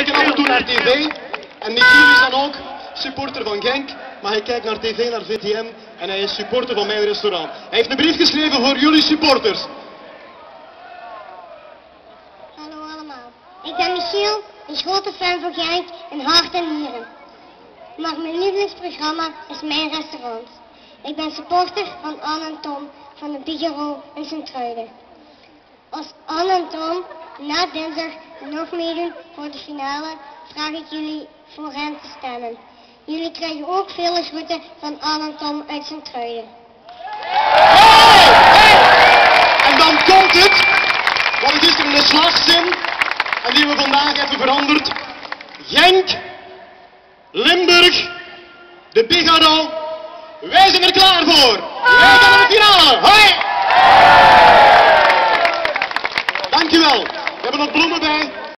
kijken af en toe naar tv. En Michiel is dan ook supporter van Genk. Maar hij kijkt naar tv, naar VTM. En hij is supporter van mijn restaurant. Hij heeft een brief geschreven voor jullie supporters. Hallo allemaal. Ik ben Michiel, een grote fan van Genk in hart en nieren. Maar mijn lievelingsprogramma is Mijn Restaurant. Ik ben supporter van Anne en Tom van de Bigero in Sint-Truiden. Als Anne en Tom na dinsdag nog meedoen voor de finale, vraag ik jullie voor hen te stemmen. Jullie krijgen ook vele groeten van Anne en Tom uit Sint-Truiden. En dan komt het, want het is er een slagzin, en die we vandaag hebben veranderd. Genk, Limburg, de Bigaro, wij zijn er klaar voor. Wij gaan naar de finale. Hoi! Dankjewel. We hebben nog bloemen bij.